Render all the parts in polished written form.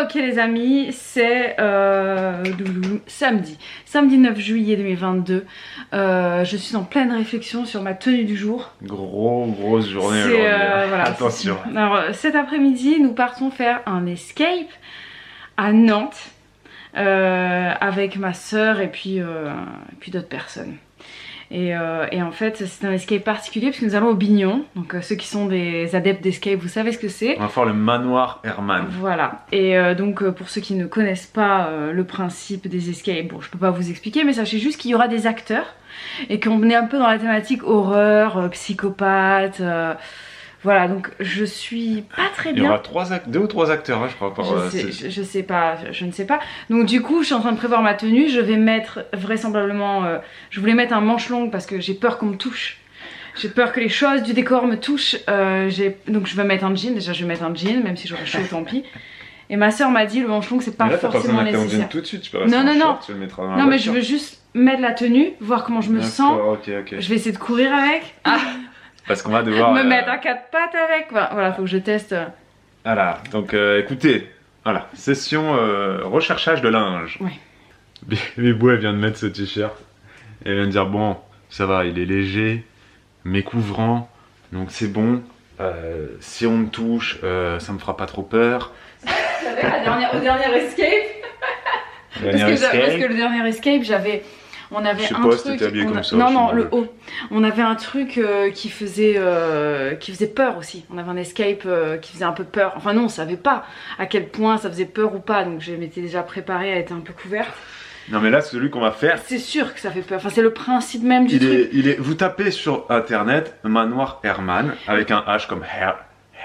Ok les amis, c'est samedi 9 juillet 2022. Je suis en pleine réflexion sur ma tenue du jour. Grosse journée aujourd'hui. Voilà, attention. Alors cet après-midi, nous partons faire un escape à Nantes avec ma soeur et puis d'autres personnes. Et en fait c'est un escape particulier parce que nous allons au Bignon. Donc ceux qui sont des adeptes d'escape, vous savez ce que c'est. On va faire le manoir Herman. Voilà, et donc pour ceux qui ne connaissent pas le principe des escapes, bon je peux pas vous expliquer, mais sachez juste qu'il y aura des acteurs et qu'on est un peu dans la thématique horreur, psychopathe. Voilà, donc je suis pas très bien. Il y aura 2 ou 3 acteurs, hein, je crois. Je sais pas, je ne sais pas. Donc du coup, je suis en train de prévoir ma tenue. Je vais mettre vraisemblablement... je voulais mettre un manche long parce que j'ai peur qu'on me touche. J'ai peur que les choses du décor me touchent. Donc je vais mettre un jean. Déjà, je vais mettre un jean, même si j'aurais chaud, tant pis. Et ma soeur m'a dit, le manche long, c'est pas forcément nécessaire. Tout de suite, tu peux rester short, tu le mettras dans la mais je veux juste mettre la tenue, voir comment je me sens. Ok. Je vais essayer de courir avec. Parce qu'on va devoir me mettre à 4 pattes avec. Voilà, faut que je teste. Voilà, donc écoutez, voilà, session recherchage de linge. Oui. Bibou, elle vient de mettre ce t-shirt. Elle vient de dire, bon, ça va, il est léger, mais couvrant, donc c'est bon. Si on me touche, ça me fera pas trop peur. Au dernier escape. Parce que le dernier escape, on avait je sais un pas truc, si t'étais habillé comme ça. Non, le haut. On avait un truc qui faisait peur aussi. On avait un escape qui faisait un peu peur. Enfin non, on savait pas à quel point ça faisait peur ou pas. Donc je m'étais déjà préparée à être un peu couverte. Non mais là, celui qu'on va faire... C'est sûr que ça fait peur. Enfin c'est le principe même du truc. Vous tapez sur internet manoir Herman avec un H comme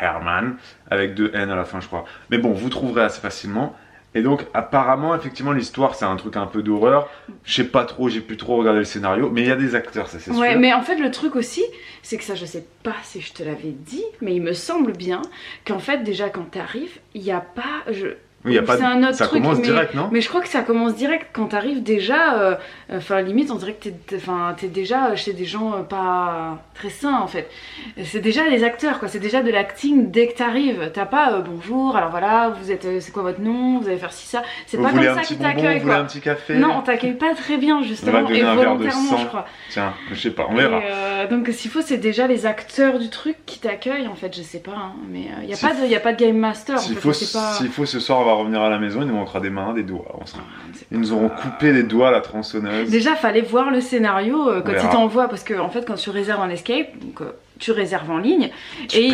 Herman avec 2 N à la fin je crois. Mais bon, vous trouverez assez facilement. Et donc apparemment effectivement l'histoire c'est un truc un peu d'horreur. Je sais pas trop, j'ai plus trop regardé le scénario, mais il y a des acteurs, ça c'est sûr. Ouais, mais en fait le truc aussi, c'est que ça je sais pas si je te l'avais dit, mais il me semble bien qu'en fait déjà quand t'arrives, il n'y a pas... Oui, y a pas c'est un autre ça truc, commence direct, non? Mais je crois que ça commence direct quand t'arrives déjà. Enfin, limite, on dirait que t'es déjà chez des gens pas très sains en fait. C'est déjà des acteurs quoi, c'est déjà de l'acting dès que t'arrives. T'as pas bonjour, alors voilà, vous êtes. C'est quoi votre nom? Vous allez faire ci, ça. C'est pas comme ça qu'ils t'accueillent quoi. Vous voulez un petit café? Non, on t'accueille pas très bien justement. On va te donner et un verre de volontairement, sang. je crois. Tiens, je sais pas, on verra. Donc s'il faut, c'est déjà les acteurs du truc qui t'accueillent en fait, je sais pas. Hein, mais y a pas de game master. S'il faut, ce soir, on va revenir à la maison. Il nous manquera des mains, des doigts. Ils nous auront coupé les doigts à la tronçonneuse. Déjà, fallait voir le scénario quand ils t'envoient, parce que en fait, quand tu réserves un escape, donc tu réserves en ligne et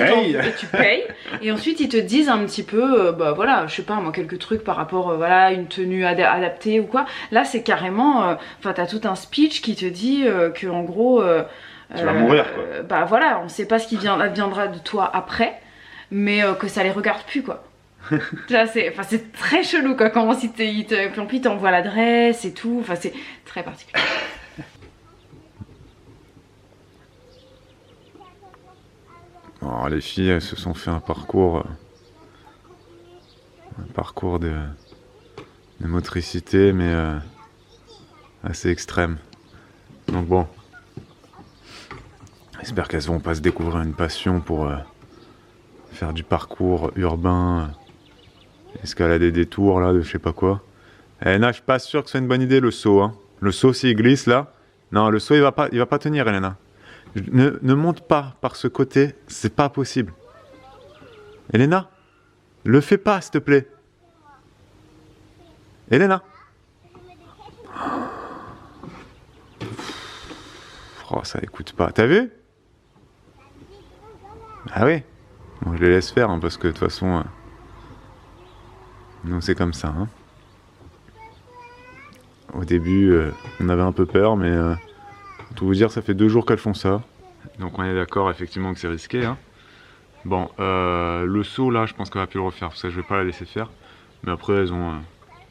tu payes. Et ensuite, ils te disent un petit peu, bah voilà, je sais pas moi, quelques trucs par rapport, voilà, une tenue adaptée ou quoi. Là, c'est carrément, enfin, t'as tout un speech qui te dit que en gros, tu vas mourir quoi. Bah voilà, on sait pas ce qui adviendra de toi après, mais que ça les regarde plus quoi. Là, c'est très chelou quoi, comment si puis en plus t'envoient l'adresse et tout, enfin c'est très particulier. Alors, les filles elles se sont fait un parcours de motricité mais assez extrême. Donc bon, j'espère qu'elles vont pas se découvrir une passion pour faire du parcours urbain. Escalader des tours là de je sais pas quoi. Elena, je suis pas sûr que ce soit une bonne idée le saut. Hein. Le saut s'il glisse là. Non, le saut il va pas tenir Elena. Ne monte pas par ce côté, c'est pas possible. Elena, le fais pas s'il te plaît. Elena. Oh ça écoute pas. T'as vu? Ah oui. Bon, je les laisse faire hein, parce que de toute façon. Non, c'est comme ça. Hein. Au début, on avait un peu peur, mais pour tout vous dire, ça fait 2 jours qu'elles font ça. Donc on est d'accord effectivement que c'est risqué. Hein. Bon, le saut là, je pense qu'elle va plus le refaire, parce que je vais pas la laisser faire. Mais après, elles ont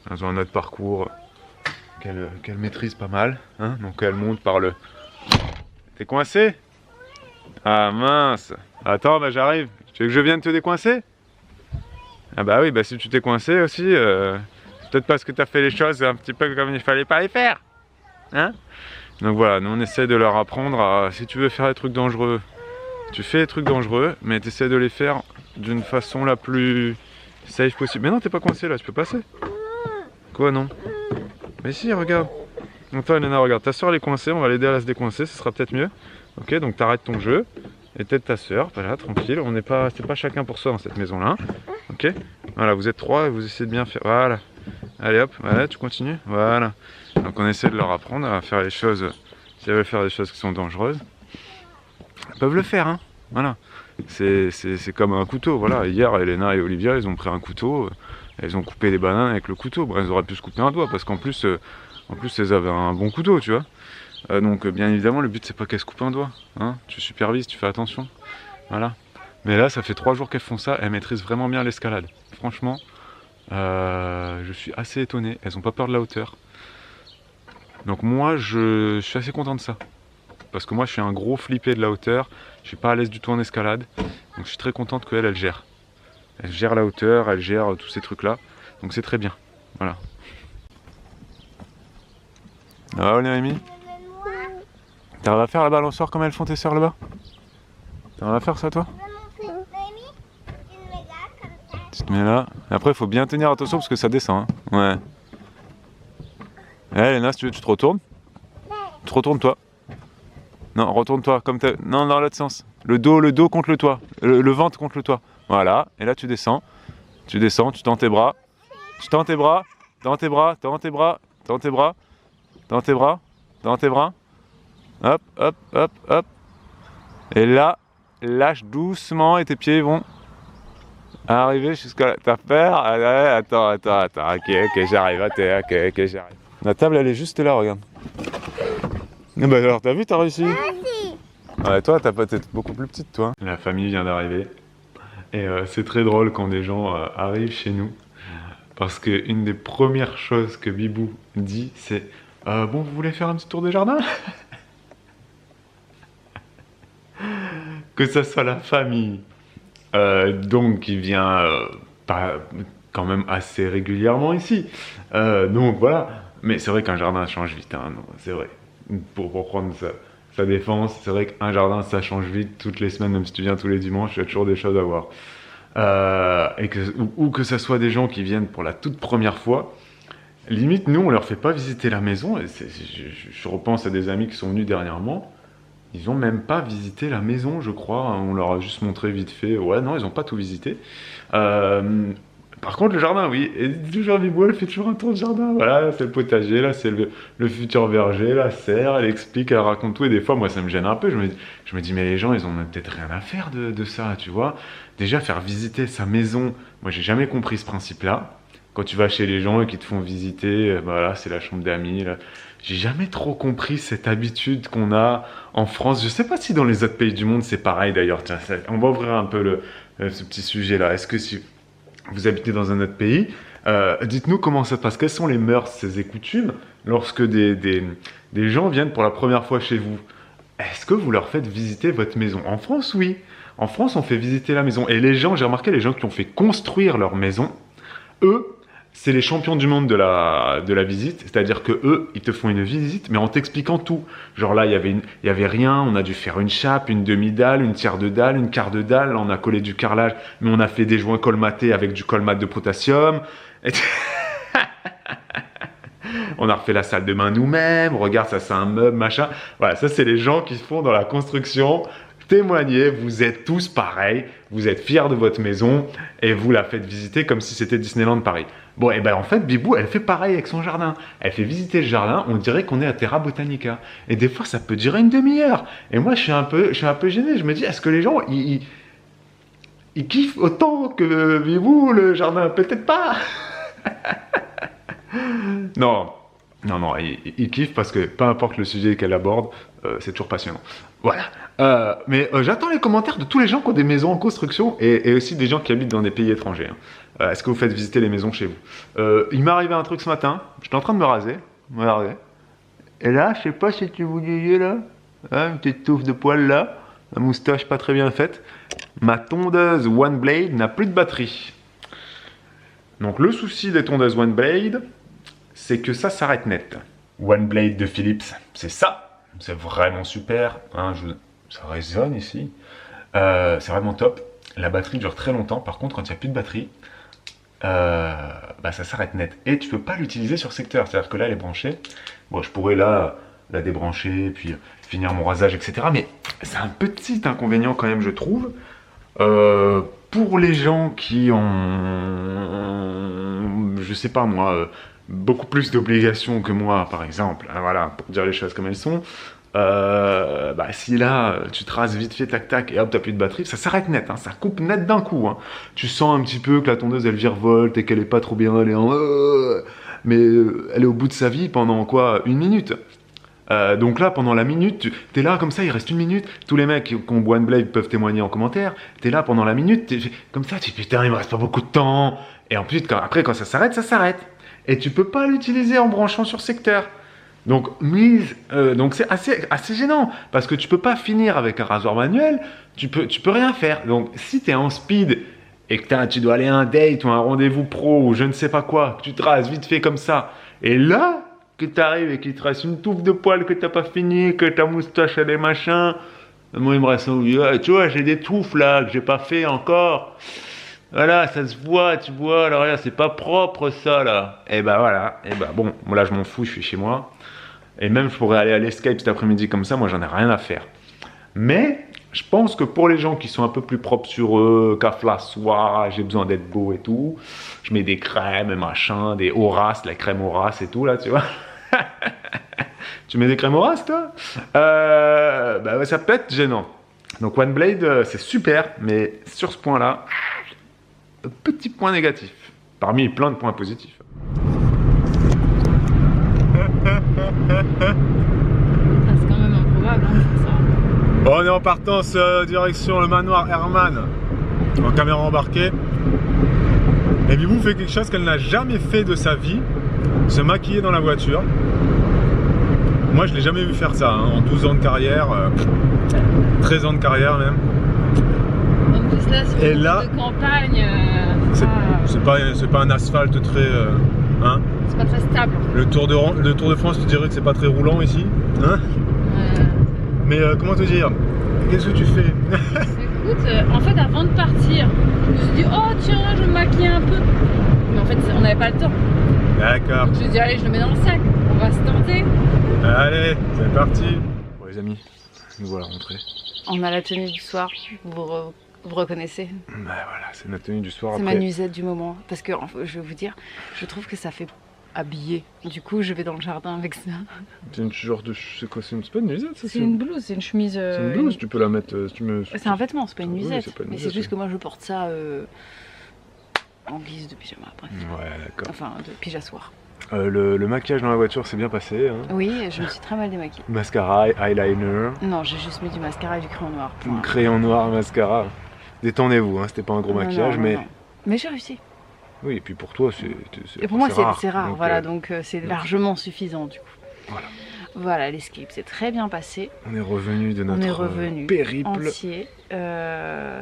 un autre parcours qu'elles maîtrisent pas mal. Hein. Donc elles montent par le... T'es coincé? Ah mince. Attends, bah j'arrive. Tu veux que je vienne te décoincer? Ah bah oui, bah si tu t'es coincé aussi, c'est peut-être parce que tu as fait les choses un petit peu comme il fallait pas les faire. Hein? Donc voilà, nous on essaie de leur apprendre à, si tu veux faire des trucs dangereux, tu fais des trucs dangereux, mais tu essaies de les faire d'une façon la plus safe possible. Mais non, t'es pas coincé là, tu peux passer. Quoi, non? Mais si, regarde. Enfin, Elena, regarde, ta soeur elle est coincée, on va l'aider à la se décoincer, ce sera peut-être mieux. Ok, donc t'arrêtes ton jeu. Et t'aides ta soeur, voilà, tranquille. On n'est pas, c'est pas chacun pour soi dans cette maison-là. Ok. Voilà, vous êtes trois et vous essayez de bien faire. Voilà. Allez hop, voilà, tu continues. Voilà. Donc on essaie de leur apprendre à faire les choses. Si elles veulent faire des choses qui sont dangereuses, elles peuvent le faire, hein. Voilà. C'est comme un couteau. Voilà. Hier, Elena et Olivia, ils ont pris un couteau. Elles ont coupé des bananes avec le couteau. Bon, elles auraient pu se couper un doigt parce qu'en plus, elles avaient un bon couteau, tu vois. Donc bien évidemment le but c'est pas qu'elles se coupent un doigt, hein. Tu supervises, tu fais attention, voilà. Mais là ça fait 3 jours qu'elles font ça, elles maîtrisent vraiment bien l'escalade. Franchement, je suis assez étonné, elles ont pas peur de la hauteur. Donc moi je suis assez content de ça. Parce que moi je suis un gros flippé de la hauteur, je suis pas à l'aise du tout en escalade. Donc je suis très contente qu'elle elle gère. Elle gère la hauteur, elle gère tous ces trucs là. Donc c'est très bien, voilà. Ah ouais Noémie? T'arrives à faire la balançoire comme elles font tes sœurs là-bas? T'arrives à faire ça toi? Tu te mets là. Et après il faut bien tenir attention parce que ça descend, hein. Ouais. Allez Léna, si tu veux tu te retournes. Tu te retournes toi. Non, retourne-toi comme t'es. Non, dans l'autre sens. Le dos contre le toit. Le ventre contre le toit. Voilà. Et là tu descends. Tu descends, tu tends tes bras. Tu tends tes bras. Tends tes bras. Tends tes bras. Tends tes bras. Tends tes bras. Tends tes bras. Hop, hop, hop, hop. Et là, lâche doucement et tes pieds vont arriver jusqu'à la... T'as peur? Attends. Ok, j'arrive. Ok, j'arrive. La table, elle est juste là, regarde. Ah bah alors, t'as vu, t'as réussi? Ouais, toi, t'as peut-être beaucoup plus petite, toi. La famille vient d'arriver. Et c'est très drôle quand des gens arrivent chez nous. Parce qu'une des premières choses que Bibou dit, c'est bon, vous voulez faire un petit tour de jardin? Que ça soit la famille, donc qui vient pas, quand même assez régulièrement ici. Donc voilà. Mais c'est vrai qu'un jardin change vite, hein, c'est vrai. Pour prendre sa défense, c'est vrai qu'un jardin ça change vite toutes les semaines, même si tu viens tous les dimanches, il y a toujours des choses à voir. Ou que ça soit des gens qui viennent pour la toute première fois. Limite, nous, on leur fait pas visiter la maison. Et je repense à des amis qui sont venus dernièrement. Ils ont même pas visité la maison, je crois. On leur a juste montré vite fait. Ouais, non, ils ont pas tout visité. Par contre, le jardin, oui. Et toujours Bibou, elle fait toujours un tour de jardin. Voilà, c'est le potager, là, c'est le futur verger, la serre. Elle explique, elle raconte tout. Et des fois, moi, ça me gêne un peu. Je me dis, mais les gens, ils ont peut-être rien à faire de ça, tu vois. Déjà, faire visiter sa maison. Moi, j'ai jamais compris ce principe-là. Quand tu vas chez les gens et qu'ils te font visiter, voilà, c'est la chambre d'amis. J'ai jamais trop compris cette habitude qu'on a en France. Je sais pas si dans les autres pays du monde c'est pareil d'ailleurs. Tiens, on va ouvrir un peu ce petit sujet-là. Est-ce que si vous habitez dans un autre pays, dites-nous comment ça se passe. Quelles sont les mœurs et coutumes lorsque des gens viennent pour la première fois chez vous? Est-ce que vous leur faites visiter votre maison? En France, oui. En France, on fait visiter la maison. Et les gens, j'ai remarqué, les gens qui ont fait construire leur maison, eux, c'est les champions du monde de la visite, c'est-à-dire que eux, ils te font une visite, mais en t'expliquant tout. Genre là, il y avait rien, on a dû faire une chape, une demi-dalle, une tiers de dalle, une quart de dalle, on a collé du carrelage, mais on a fait des joints colmatés avec du colmate de potassium. On a refait la salle de bain nous-mêmes, regarde, ça c'est un meuble, machin. Voilà, ça c'est les gens qui font dans la construction. Témoignez, vous êtes tous pareils, vous êtes fiers de votre maison et vous la faites visiter comme si c'était Disneyland Paris. Bon, et ben en fait, Bibou, elle fait pareil avec son jardin. Elle fait visiter le jardin, on dirait qu'on est à Terra Botanica. Et des fois, ça peut durer une demi-heure. Et moi, je suis un peu gêné. Je me dis, est-ce que les gens, ils kiffent autant que Bibou le jardin? Peut-être pas. Non, il kiffe parce que peu importe le sujet qu'elle aborde, c'est toujours passionnant. Voilà. Mais j'attends les commentaires de tous les gens qui ont des maisons en construction et aussi des gens qui habitent dans des pays étrangers. Hein. Est-ce que vous faites visiter les maisons chez vous? Il m'est arrivé un truc ce matin, j'étais en train de me raser, regardez. Et là, je sais pas si tu vous disais là, hein, une petite touffe de poils là, la moustache pas très bien faite. Ma tondeuse One Blade n'a plus de batterie. Donc le souci des tondeuses One Blade, c'est que ça s'arrête net. One Blade de Philips, c'est ça. C'est vraiment super. Hein, ça résonne ici. C'est vraiment top. La batterie dure très longtemps. Par contre, quand il n'y a plus de batterie, bah ça s'arrête net. Et tu peux pas l'utiliser sur secteur, c'est-à-dire que là elle est branchée. Bon, je pourrais là la débrancher, puis finir mon rasage, etc. Mais c'est un petit inconvénient quand même, je trouve. Pour les gens qui ont, je sais pas moi, beaucoup plus d'obligations que moi, par exemple, hein, voilà, pour dire les choses comme elles sont, bah, si là, tu traces vite fait, tac tac, et hop, t'as plus de batterie, ça s'arrête net, hein, ça coupe net d'un coup. Hein. Tu sens un petit peu que la tondeuse, elle virevolte et qu'elle est pas trop bien, elle est en... mais elle est au bout de sa vie pendant quoi, 1 minute. Donc là, pendant la minute, t'es là comme ça, il reste 1 minute. Tous les mecs qui ont One Blade peuvent témoigner en commentaire. T'es là pendant la minute, comme ça, tu dis putain, il me reste pas beaucoup de temps. Et en plus, après, quand ça s'arrête, ça s'arrête. Et tu peux pas l'utiliser en branchant sur secteur. Donc, donc c'est assez gênant parce que tu peux pas finir avec un rasoir manuel. Tu peux rien faire. Donc, si t'es en speed et que tu dois aller à un date ou à un rendez-vous pro ou je ne sais pas quoi, que tu te rases vite fait comme ça, et là que tu arrives et qu'il te reste une touffe de poils que t'as pas fini, que ta moustache elle est machin. Moi il me reste tu vois, j'ai des touffes là que j'ai pas fait encore. Voilà, ça se voit, tu vois, alors là c'est pas propre ça là. Et bah voilà, et bah bon, là je m'en fous, je suis chez moi. Et même je pourrais aller à l'Escape cet après-midi comme ça, moi j'en ai rien à faire. Mais je pense que pour les gens qui sont un peu plus propres sur eux, caf la soie, j'ai besoin d'être beau et tout, je mets des crèmes et machin, des Horace, la crème Horace et tout là, tu vois. Tu mets des crèmes Horace toi bah, ça peut être gênant. Donc One Blade c'est super, mais sur ce point là, petit point négatif, parmi plein de points positifs. C'est quand même improbable hein, ça. Bon, on est en partance direction le manoir Herman en caméra embarquée. Et Bibou fait quelque chose qu'elle n'a jamais fait de sa vie, se maquiller dans la voiture. Moi je l'ai jamais vu faire ça, hein, en 12 ans de carrière, 13 ans de carrière même. En plus là, c'est une route de campagne. C'est pas un asphalte très... hein, c'est pas très stable. le Tour de France, tu dirais que c'est pas très roulant ici, hein. Mais comment te dire, qu'est-ce que tu fais? Écoute, en fait avant de partir, je me suis dit oh tiens je vais me maquiller un peu. Mais en fait on n'avait pas le temps. D'accord. Je me suis dit allez je le mets dans le sac, on va se tenter. Allez, c'est parti. Bon les amis, nous voilà rentrés. On a la tenue du soir, vous reconnaissez? Bah voilà, c'est notre tenue du soir. C'est après... ma nuisette du moment. Parce que je vais vous dire, je trouve que ça fait habillé. Du coup je vais dans le jardin avec ça. C'est une genre de... C'est quoi? C'est pas une nuisette ça? C'est une blouse, c'est une chemise. C'est une blouse, tu peux la mettre... si tu me... C'est un vêtement, c'est pas une nuisette. Oui, mais c'est juste que moi je porte ça en guise de pyjama après. Ouais d'accord. Enfin de pyjasoir. Le maquillage dans la voiture s'est bien passé. Hein. Oui, je me suis très mal démaquillée. Mascara, eyeliner. Non, j'ai juste mis du mascara et du crayon noir. Crayon noir, mascara. Détendez-vous, hein, c'était pas un gros maquillage, non, mais... Non. Mais j'ai réussi. Oui, et puis pour toi, c'est et pour moi, c'est rare, donc, voilà, donc c'est largement suffisant du coup. Voilà. Voilà, l'escape s'est très bien passé. On est revenu de notre périple. Entier.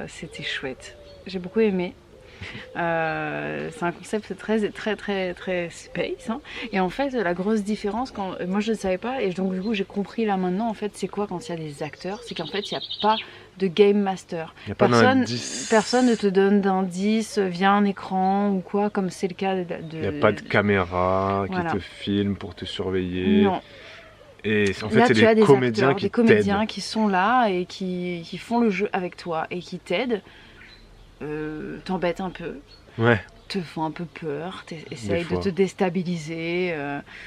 C'était chouette. J'ai beaucoup aimé. C'est un concept très space hein. Et en fait la grosse différence quand moi je ne savais pas et donc du coup j'ai compris là maintenant en fait c'est quoi quand il y a des acteurs, c'est qu'en fait il n'y a pas de game master, personne ne te donne d'indice via un écran ou quoi comme c'est le cas il n'y a pas de caméra voilà. qui te filme pour te surveiller. Non. Et en fait c'est des comédiens acteurs, des comédiens qui sont là et qui font le jeu avec toi et qui t'aident. T'embêtent un peu, ouais. Te font un peu peur, essayent de te déstabiliser,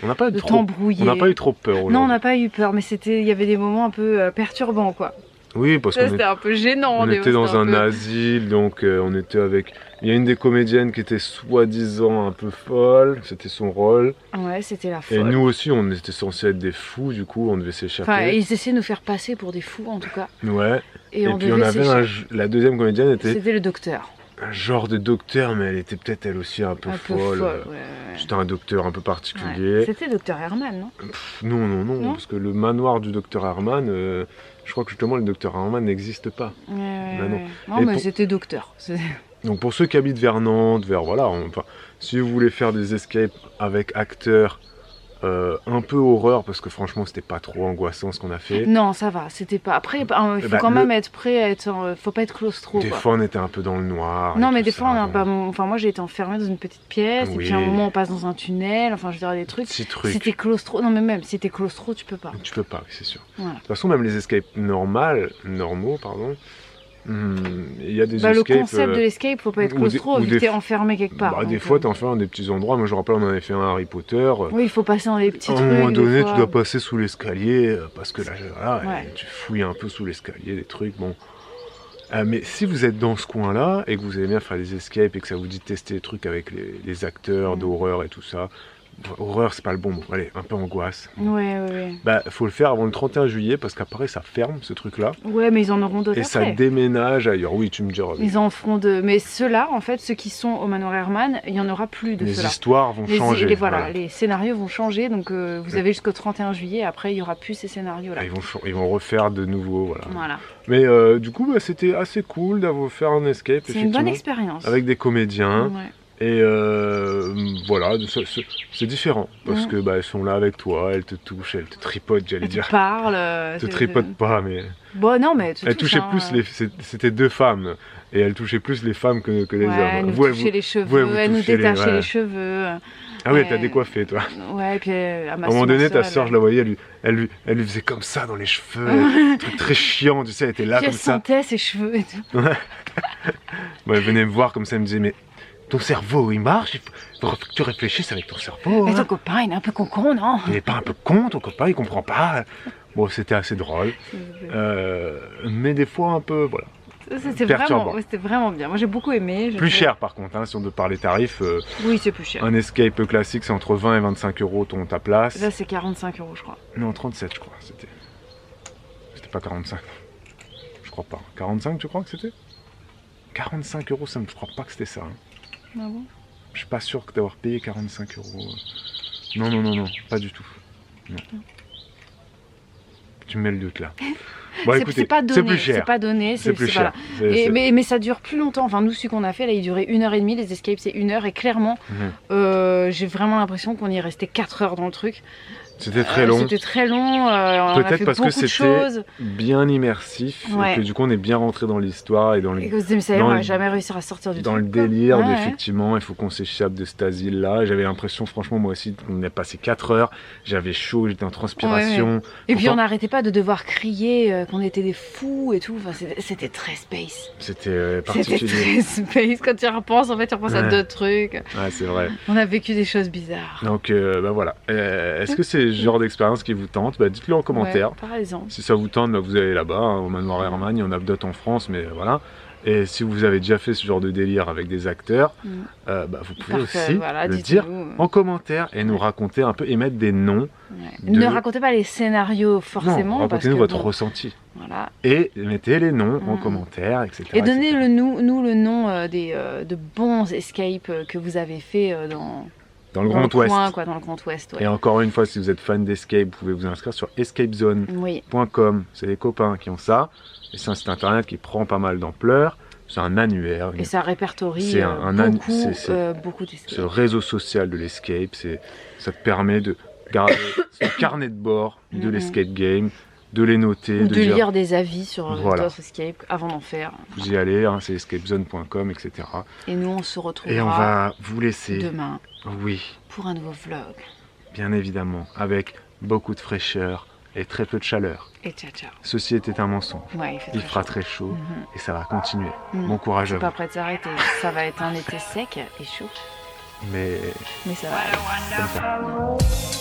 de t'embrouiller. On n'a pas eu trop peur aujourd'hui. Non, on n'a pas eu peur, mais il y avait des moments un peu perturbants quoi. Oui, parce que c'était un peu gênant. On était dans un asile, donc on était avec... Il y a une des comédiennes qui était soi-disant un peu folle, c'était son rôle. Ouais, c'était la folle. Et nous aussi, on était censés être des fous, du coup, on devait s'échapper. Enfin, ils essayaient de nous faire passer pour des fous, en tout cas. Ouais. Et puis on avait la deuxième comédienne était... C'était le docteur. Un genre de docteur, mais elle était peut-être elle aussi un peu folle. Ouais. C'était un docteur un peu particulier. Ouais. C'était docteur Herman, non? Non, parce que le manoir du docteur Herman, je crois que justement le docteur Herman n'existe pas. Non, mais c'était docteur. Donc pour ceux qui habitent vers Nantes, voilà, si vous voulez faire des escapes avec acteurs un peu horreur parce que franchement c'était pas trop angoissant ce qu'on a fait. Non, ça va, c'était pas. Après, il faut quand même être prêt à être. Faut pas être claustro. Des fois on était un peu dans le noir. Non, mais des fois, enfin, moi j'ai été enfermée dans une petite pièce, et puis à un moment on passe dans un tunnel, enfin je veux dire des trucs. Si t'es claustro, non mais même si t'es claustro, tu peux pas. Tu peux pas, c'est sûr. Voilà. De toute façon, même les escapes normaux, il y a des escapes. Le concept de l'escape, faut pas être claustro, vu que t'es enfermé quelque part. Des fois, t'es enfermé dans des petits endroits. Moi, je me rappelle, on en avait fait un Harry Potter. Oui, il faut passer dans les petits trucs. À un moment donné, tu dois passer sous l'escalier, parce que là, tu fouilles un peu sous l'escalier, des trucs, bon. Mais si vous êtes dans ce coin-là, et que vous aimez bien faire des escapes, et que ça vous dit de tester des trucs avec les acteurs d'horreur et tout ça, horreur, c'est pas le bon mot. Allez, un peu angoisse. Ouais. Faut le faire avant le 31 juillet parce qu'après ça ferme ce truc-là. Ouais, mais ils en auront d'autres. Et ça déménage ailleurs. Oui, tu me diras. Ils en feront deux. Mais ceux-là, en fait, ceux qui sont au Manoir Hermann, il y en aura plus de ceux-là. Les histoires vont changer. Les scénarios vont changer. Donc vous avez jusqu'au 31 juillet. Après, il y aura plus ces scénarios-là. Ils vont refaire de nouveau. Voilà. Mais du coup, c'était assez cool d'avoir fait un escape. C'est une bonne expérience. Avec des comédiens. Ouais. Et voilà, c'est différent parce que elles sont là avec toi, elles te touchent, elles te tripotent, j'allais dire. Elles parlent. Elles te tripotent pas, mais. Bon, non, mais elles touchaient plus c'était 2 femmes et elles touchaient plus les femmes que les hommes. Elles nous touchaient les cheveux, elles nous détachaient les cheveux. Ah ouais, t'as décoiffé toi. Ouais, et puis à un moment donné, ta soeur, je la voyais, elle lui faisait comme ça dans les cheveux, un truc très chiant, tu sais, elle était là comme ça. Elle sentait ses cheveux et tout. Elle venait me voir comme ça, elle me disait, mais ton cerveau, il marche, il faut que tu réfléchisses avec ton cerveau. Mais ton copain, il est un peu con, non? Il n'est pas un peu con, ton copain, il comprend pas. Bon, c'était assez drôle. Mais des fois, un peu, voilà. C'était vraiment bien. Moi, j'ai beaucoup aimé. Plus cher, par contre, si on doit parler tarifs. Oui, c'est plus cher. Un escape classique, c'est entre 20 et 25 euros ta place. Là, c'est 45 euros, je crois. Non, 37, je crois. C'était pas 45. Je crois pas. 45, tu crois que c'était 45 euros, ça, je crois pas que c'était ça. Ah bon? Je suis pas sûr d'avoir payé 45 euros. Non, pas du tout. Non. Tu me mets le doute là. Bon, écoutez, c'est pas donné, c'est plus cher. C'est pas donné, c'est plus cher. Mais ça dure plus longtemps. Enfin, nous, celui qu'on a fait, là, il durait 1h30. Les escapes, c'est 1 heure. Et clairement, j'ai vraiment l'impression qu'on y est resté 4 heures dans le truc. C'était très long. Peut-être parce que c'était bien immersif, et que du coup on est bien rentré dans l'histoire et dans les. On va jamais réussir à sortir du truc. Dans le délire, effectivement, il faut qu'on s'échappe de cet asile-là. J'avais l'impression, franchement, moi aussi, qu'on a passé 4 heures. J'avais chaud, j'étais en transpiration. Et puis on n'arrêtait pas de devoir crier qu'on était des fous et tout. Enfin, c'était très space. C'était particulier. C'était très space. Quand tu y repenses, en fait, tu repenses à d'autres trucs. Ouais, c'est vrai. On a vécu des choses bizarres. Donc, voilà. Est-ce que c'est genre d'expérience qui vous tente, dites-le en commentaire. Si ça vous tente, vous allez là-bas, au Manoir Hermann, il y en a d'autres en France, mais voilà. Et si vous avez déjà fait ce genre de délire avec des acteurs, vous pouvez aussi le dire en commentaire et nous raconter un peu et mettre des noms. Ne racontez pas les scénarios forcément. Racontez-nous votre ressenti. Voilà. Et mettez les noms en commentaire, etc. Et donnez-nous le nom de bons escapes que vous avez fait dans le Grand Ouest. Dans le Grand Ouest. Et encore une fois, si vous êtes fan d'escape, vous pouvez vous inscrire sur escapezone.com. C'est les copains qui ont ça. Et c'est un site internet qui prend pas mal d'ampleur. C'est un annuaire. Et ça répertorie beaucoup d'escapes. C'est le réseau social de l'escape. Ça te permet de garder ce carnet de bord de l'escape game, de les noter. Ou de lire des avis sur d'autres escapes avant d'en faire. Vous y allez, c'est escapezone.com, etc. Et nous, on se retrouvera. Et on va vous laisser demain. Oui. Pour un nouveau vlog. Bien évidemment, avec beaucoup de fraîcheur et très peu de chaleur. Et ciao ciao. Ceci était un mensonge. Ouais, il fera très chaud et ça va continuer. Bon courage à vous. C'est pas prêt de s'arrêter. Ça va être un été sec et chaud. Mais ça va aller. Comme ça.